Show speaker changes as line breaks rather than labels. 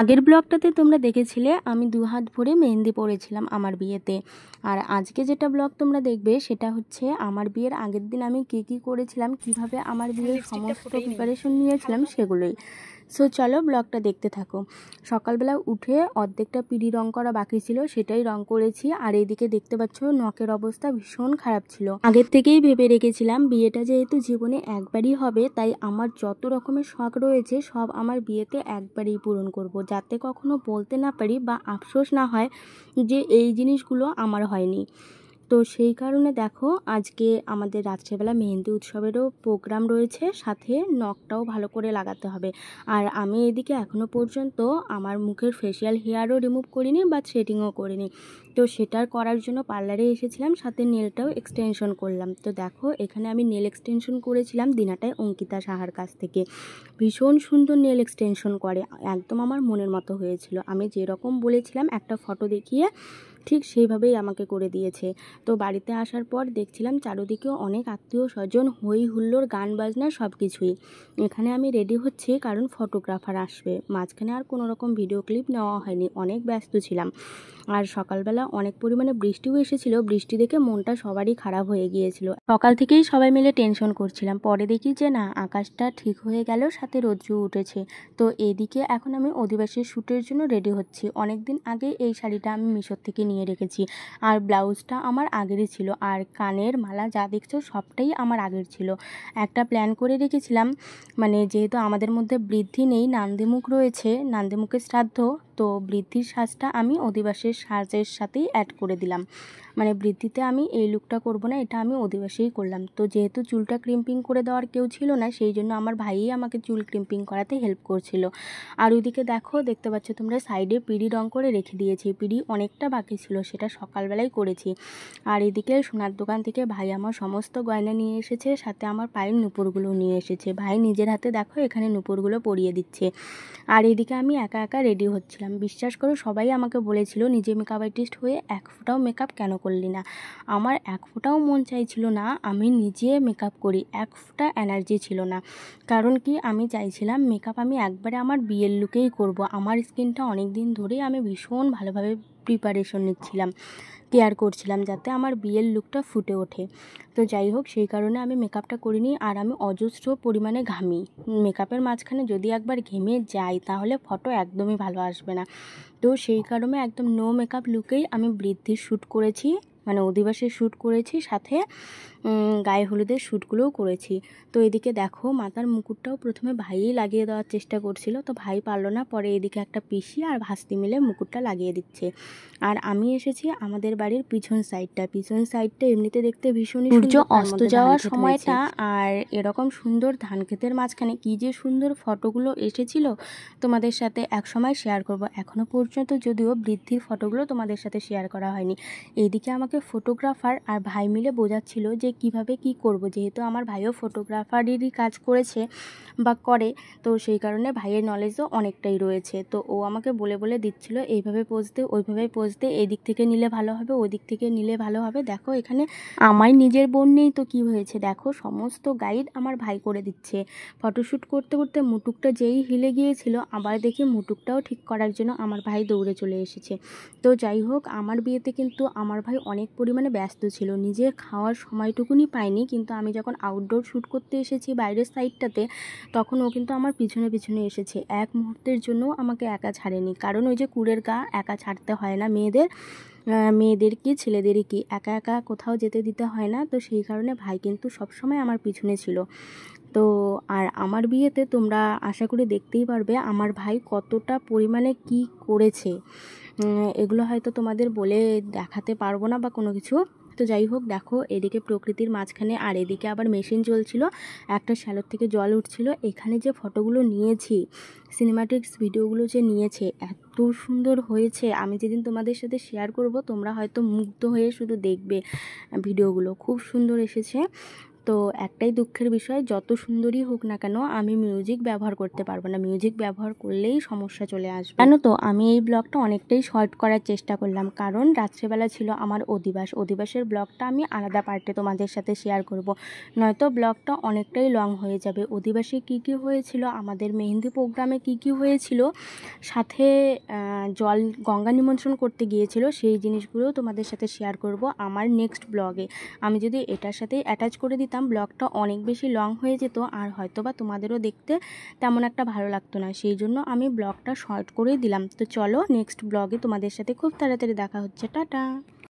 আগের ব্লগটাতে তোমরা দেখেছিলে আমি 2 হাত ভরে মেহেন্দি পরেছিলাম আমার বিয়েতে। আর আজকে যেটা ব্লগ তোমরা দেখবে সেটা হচ্ছে আমার বিয়ের আগের দিন আমি কী করেছিলাম, কিভাবে আমার বিয়ের সমস্ত প্রিপারেশন নিয়েছিলাম সেগুলোই। সো চলো ব্লগটা দেখতে থাকো। সকালবেলা উঠে অর্ধেকটা পিঁড়ি রং করা বাকি ছিল, সেটাই রং করেছি। আর এইদিকে দেখতে পাচ্ছ নখের অবস্থা ভীষণ খারাপ ছিল। আগের থেকেই ভেবে রেখেছিলাম বিয়েটা যেহেতু জীবনে একবারই হবে, তাই আমার যত রকমের শখ রয়েছে সব আমার বিয়েতে একবারই পূরণ করব, যাতে কখনো বলতে না পারি বা আফসোস না হয় যে এই জিনিসগুলো আমার হয়নি। তো সেই কারণে দেখো আজকে আমাদের রাত্রেবেলা মেহেন্দি উৎসবেরও প্রোগ্রাম রয়েছে, সাথে নখটাও ভালো করে লাগাতে হবে। আর আমি এদিকে এখনও পর্যন্ত আমার মুখের ফেসিয়াল হেয়ারও রিমুভ করিনি বা থ্রেডিংও করিনি। তো সেটার করার জন্য পার্লারে এসেছিলাম, সাথে নেলটাও এক্সটেনশন করলাম। তো দেখো এখানে আমি নেল এক্সটেনশন করেছিলাম দিনাটায় অঙ্কিতা সাহার কাছ থেকে। ভীষণ সুন্দর নেল এক্সটেনশন করে, একদম আমার মনের মতো হয়েছিল। আমি যেরকম বলেছিলাম একটা ফটো দেখিয়ে ঠিক সেইভাবেই আমাকে করে দিয়েছে। তো বাড়িতে আসার পর দেখছিলাম চারিদিকেও অনেক আত্মীয় স্বজন, হই হুল্লোড়, গান বাজনা সব কিছুই। এখানে আমি রেডি হচ্ছি কারণ ফটোগ্রাফার আসবে। মাঝখানে আর কোনো রকম ভিডিও ক্লিপ নেওয়া হয়নি, অনেক ব্যস্ত ছিলাম। আর সকালবেলা অনেক পরিমাণে বৃষ্টিও এসেছিল, বৃষ্টি দেখে মনটা সবারই খারাপ হয়ে গিয়েছিল। সকাল থেকেই সবাই মিলে টেনশন করছিলাম, পরে দেখি যে না, আকাশটা ঠিক হয়ে গেল, সাথে রোদ্রও উঠেছে। তো এদিকে এখন আমি অধিবাসীর শ্যুটের জন্য রেডি হচ্ছি। অনেক দিন আগে এই শাড়িটা আমি মিশোর থেকে নিয়ে রেখেছি, আর ব্লাউজটা আমার আগেরই ছিল, আর কানের মালা যা দেখছো সবটাই আমার আগের ছিল। একটা প্ল্যান করে রেখেছিলাম, মানে যেহেতু আমাদের মধ্যে বৃদ্ধি নেই, নান্দিমুখ রয়েছে, নান্দিমুখের শ্রাদ্ধ, তো বৃদ্ধির সাজটা আমি অধিবাসের সাজের সাথেই অ্যাড করে দিলাম। মানে বৃদ্ধিতে আমি এই লুকটা করব না, এটা আমি অধিবাসেই করলাম। তো যেহেতু চুলটা ক্রিম্পিং করে দেওয়ার কেউ ছিল না, সেই জন্য আমার ভাইই আমাকে চুল ক্রিম্পিং করাতে হেল্প করছিল। আর ওইদিকে দেখতে পাচ্ছ তোমরা সাইডে পিঁড়ি রং করে রেখে দিয়েছি। পিঁড়ি অনেকটা বাকি ছিল, সেটা সকালবেলায় করেছি। আর এদিকে সোনার দোকান থেকে ভাই আমার সমস্ত গয়না নিয়ে এসেছে, সাথে আমার পায়ের নুপুরগুলো নিয়ে এসেছে। ভাই নিজের হাতে এখানে নুপুরগুলো পরিয়ে দিচ্ছে। আর এদিকে আমি একা একা রেডি হচ্ছিলাম। বিশ্বাস করো সবাই আমাকে বলেছিল নিজে মেকআপ আর্টিস্ট হয়ে এক ফোঁটাও মেকআপ কেন করলি না। আমার এক ফোঁটাও মন চাইছিল না আমি নিজে মেকআপ করি, এক ফোঁটা এনার্জি ছিল না। কারণ কি, আমি চাইছিলাম মেকআপ আমি একবারে আমার বিয়ের লুকেই করব। আমার স্কিনটা অনেক দিন ধরেই আমি ভীষণ ভালোভাবে প্রিপারেশন নিচ্ছিলাম, কেয়ার করছিলাম যাতে আমার বিয়ের লুকটা ফুটে ওঠে। তো যাই হোক, সেই কারণে আমি মেকআপটা করিনি। আর আমি অজস্র পরিমাণে ঘামি, মেকআপের মাঝখানে যদি একবার ঘেমে যাই তাহলে ফটো একদমই ভালো আসবে না। তো সেই কারণে একদম নো মেকআপ লুকেই আমি বৃদ্ধির শ্যুট করেছি, মানে অধিবাসীর শ্যুট করেছি, সাথে গায়ে হলুদের শ্যুটগুলোও করেছি। তো এদিকে দেখো মাথার মুকুটটাও প্রথমে ভাইই লাগিয়ে দেওয়ার চেষ্টা করছিল, তো ভাই পারলো না, পরে এদিকে একটা পিসি আর ভাস্তি মিলে মুকুটটা লাগিয়ে দিচ্ছে। আর আমি এসেছি আমাদের বাড়ির পিছন সাইডটা এমনিতে দেখতে ভীষণই সূর্য অস্ত যাওয়ার সময়টা, আর এরকম সুন্দর ধান ক্ষেতের মাঝখানে কি যে সুন্দর ফটোগুলো এসেছিল, তোমাদের সাথে একসময় শেয়ার করব। এখনো পর্যন্ত যদিও বৃদ্ধির ফটোগুলো তোমাদের সাথে শেয়ার করা হয়নি। এইদিকে আমাকে ফটোগ্রাফার আর ভাই মিলে বোঝাচ্ছিল যে কিভাবে কি করব, যেহেতু আমার ভাইও ফটোগ্রাফারেরই কাজ করেছে বা করে, তো সেই কারণে ভাইয়ের নলেজও অনেকটাই রয়েছে। তো ও আমাকে বলে বলে দিচ্ছিল এইভাবে পোজ দে, ওইভাবে পোজ দে, এই দিক থেকে নিলে ভালো হবে, ওই দিক থেকে নিলে ভালো হবে। দেখো এখানে আমার নিজের বোন নেই তো কি হয়েছে, দেখো সমস্ত গাইড আমার ভাই করে দিচ্ছে। ফটোশ্যুট করতে করতে মুটুকটা যেই হিলে গিয়েছিল, আবার দেখি মুটুকটাও ঠিক করার জন্য আমার ভাই দৌড়ে চলে এসেছে। তো যাই হোক, আমার বিয়েতে কিন্তু আমার ভাই অনেক পরিমাণে ব্যস্ত ছিল, নিজে খাওয়ার সময়টুকুনি পায়নি। কিন্তু আমি যখন আউটডোর শ্যুট করতে এসেছি বাইরের সাইডটাতে, তখন ও কিন্তু আমার পিছনে পিছনে এসেছে, এক মুহূর্তের জন্য আমাকে একা ছাড়েনি। কারণ ওই যে কুড়ের গা একা ছাড়তে হয় না মেয়েদের কি ছেলেদেরই কি, একা একা কোথাও যেতে দিতে হয় না। তো সেই কারণে ভাই কিন্তু সবসময় আমার পিছনে ছিল। তো আর আমার বিয়েতে তোমরা আশা করি দেখতেই পারবে আমার ভাই কতটা পরিমাণে কি করেছে। এগুলো হয়তো তোমাদের বলে দেখাতে পারবো না বা কোনো কিছু। তো যাই হোক, দেখো এদিকে প্রকৃতির মাঝখানে, আর এদিকে আবার মেশিন চলছিল, একটা শ্যালোর থেকে জল উঠছিল। এখানে যে ফটোগুলো নিয়েছি, সিনেমাটিক্স ভিডিওগুলো যে নিয়েছে, এত সুন্দর হয়েছে। আমি যেদিন তোমাদের সাথে শেয়ার করব তোমরা হয়তো মুগ্ধ হয়ে শুধু দেখবে ভিডিওগুলো, খুব সুন্দর এসেছে। তো একটাই দুঃখের বিষয়, যত সুন্দরই হোক না কেন আমি মিউজিক ব্যবহার করতে পারবো না, মিউজিক ব্যবহার করলেই সমস্যা চলে আসবে। জানো তো আমি এই ব্লগটা অনেকটাই শর্ট করার চেষ্টা করলাম, কারণ রাত্রেবেলা ছিল আমার অধিবাসের ব্লগটা আমি আলাদা পার্টে তোমাদের সাথে শেয়ার করব, নয়তো ব্লগটা অনেকটাই লং হয়ে যাবে। অধিবাসে কি কি হয়েছিল, আমাদের মেহেন্দি প্রোগ্রামে কি কি হয়েছিল, সাথে গঙ্গা নিমন্ত্রণ করতে গিয়েছিল, সেই জিনিসগুলো তোমাদের সাথে শেয়ার করব আমার নেক্সট ব্লগে। আমি যদি এটার সাথে অ্যাটাচ করে দিতাম ব্লগটা অনেক বেশি লং হয়ে যেত, আর হয়তো বা তোমাদেরও দেখতে তেমন একটা ভালো লাগতো না, সেই জন্য আমি ব্লগটা শর্ট করে দিলাম। তো চলো নেক্সট ব্লগে তোমাদের সাথে খুব তাড়াতাড়ি দেখা হচ্ছে, টাটা।